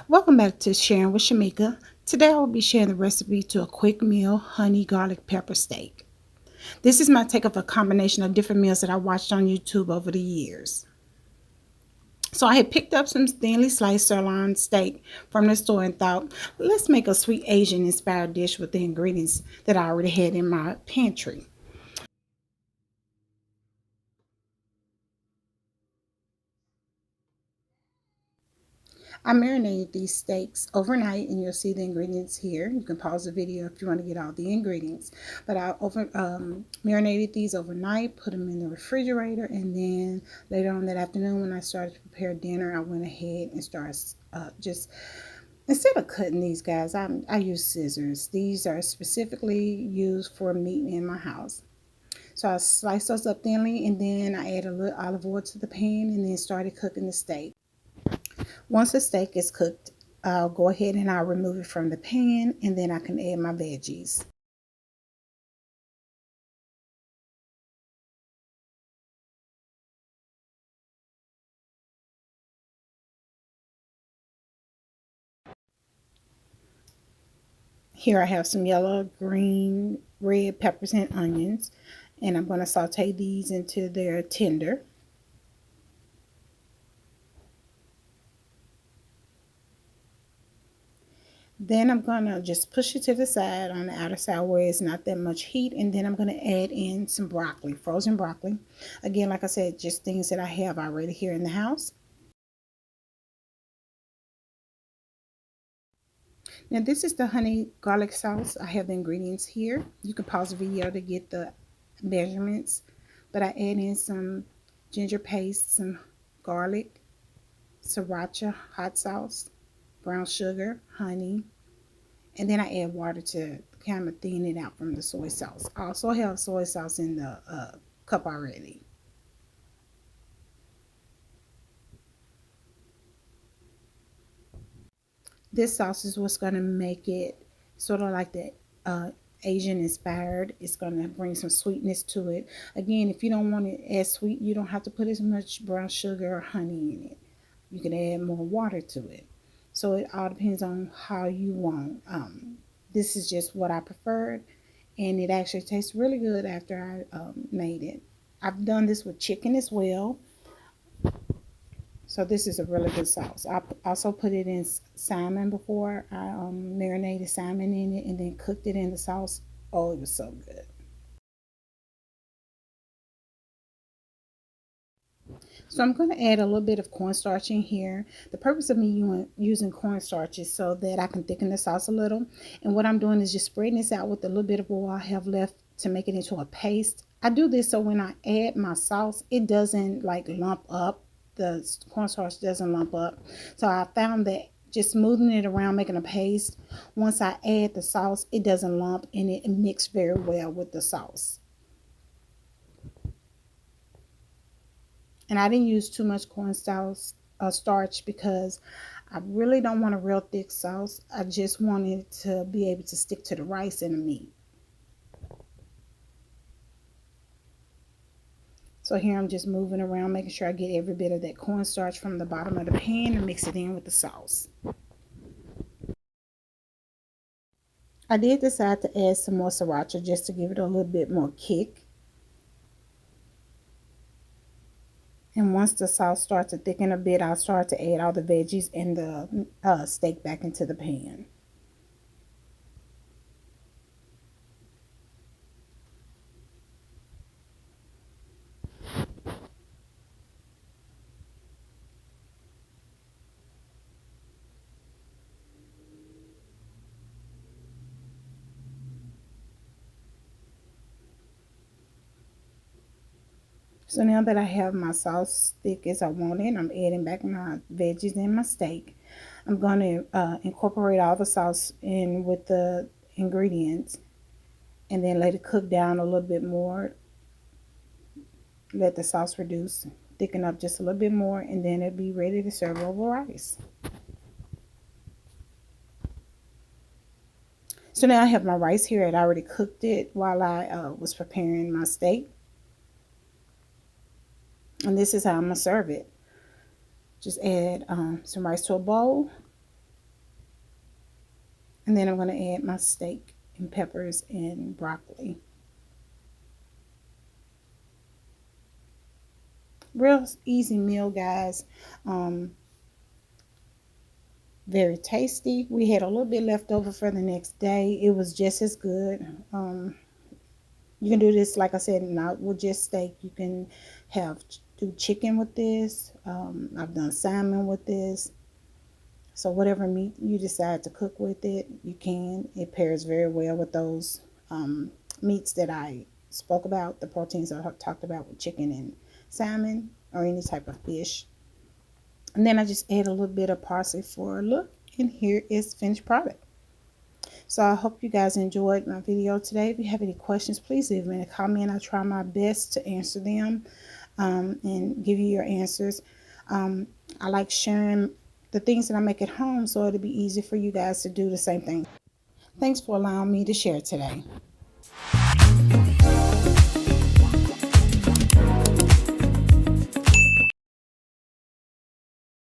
Welcome back to Sharing with Shamika. Today I will be sharing the recipe to a quick meal honey garlic pepper steak. This is my take of a combination of different meals that I watched on YouTube over the years. So I had picked up some thinly sliced sirloin steak from the store and thought, let's make a sweet Asian inspired dish with the ingredients that I already had in my pantry. I marinated these steaks overnight, and you'll see the ingredients here. You can pause the video if you want to get all the ingredients. But I marinated these overnight, put them in the refrigerator, and then later on that afternoon, when I started to prepare dinner, I went ahead and started just instead of cutting these guys, I use scissors. These are specifically used for meat in my house. So I sliced those up thinly, and then I added a little olive oil to the pan, and then started cooking the steak. Once the steak is cooked, I'll go ahead and I'll remove it from the pan, and then I can add my veggies. Here I have some yellow, green, red peppers and onions, and I'm going to saute these into their tender. Then I'm going to just push it to the side on the outer side where it's not that much heat, and then I'm going to add in some broccoli, frozen broccoli. Again, like I said, just things that I have already here in the house. Now this is the honey garlic sauce. I have the ingredients here. You can pause the video to get the measurements, but I add in some ginger paste, some garlic, sriracha hot sauce, brown sugar, honey, and then I add water to kind of thin it out from the soy sauce. I also have soy sauce in the cup already. This sauce is what's going to make it sort of like the uh, Asian inspired. It's going to bring some sweetness to it. Again, if you don't want it as sweet, you don't have to put as much brown sugar or honey in it. You can add more water to it. So it all depends on how you want. This is just what I preferred, and it actually tastes really good after I made it. I've done this with chicken as well. So this is a really good sauce. I also put it in salmon before. I marinated salmon in it and then cooked it in the sauce. Oh, it was so good. So I'm going to add a little bit of cornstarch in here. The purpose of me using cornstarch is so that I can thicken the sauce a little. And what I'm doing is just spreading this out with a little bit of oil I have left to make it into a paste. I do this so when I add my sauce, it doesn't like lump up. The cornstarch doesn't lump up. So I found that just smoothing it around, making a paste, once I add the sauce, it doesn't lump and it mixes very well with the sauce. And I didn't use too much starch because I really don't want a real thick sauce. I just wanted to be able to stick to the rice and the meat. So here I'm just moving around, making sure I get every bit of that cornstarch from the bottom of the pan and mix it in with the sauce. I did decide to add some more sriracha just to give it a little bit more kick. And once the sauce starts to thicken a bit, I'll start to add all the veggies and the steak back into the pan. So now that I have my sauce thick as I want it, I'm adding back my veggies and my steak. I'm going to incorporate all the sauce in with the ingredients and then let it cook down a little bit more. Let the sauce reduce, thicken up just a little bit more, and then it'll be ready to serve over rice. So now I have my rice here. I already cooked it while I was preparing my steak. And this is how I'm going to serve it. Just add some rice to a bowl. And then I'm going to add my steak and peppers and broccoli. Real easy meal, guys. Very tasty. We had a little bit left over for the next day. It was just as good. You can do this, like I said, not with just steak. You can do chicken with this. I've done salmon with this. So whatever meat you decide to cook with it, you can. It pairs very well with those meats that I spoke about, the proteins I talked about with chicken and salmon or any type of fish. And then I just add a little bit of parsley for a look. And here is finished product. So I hope you guys enjoyed my video today. If you have any questions, please leave me a comment. I'll try my best to answer them and give you your answers. I like sharing the things that I make at home, so it'll be easy for you guys to do the same thing. Thanks for allowing me to share today.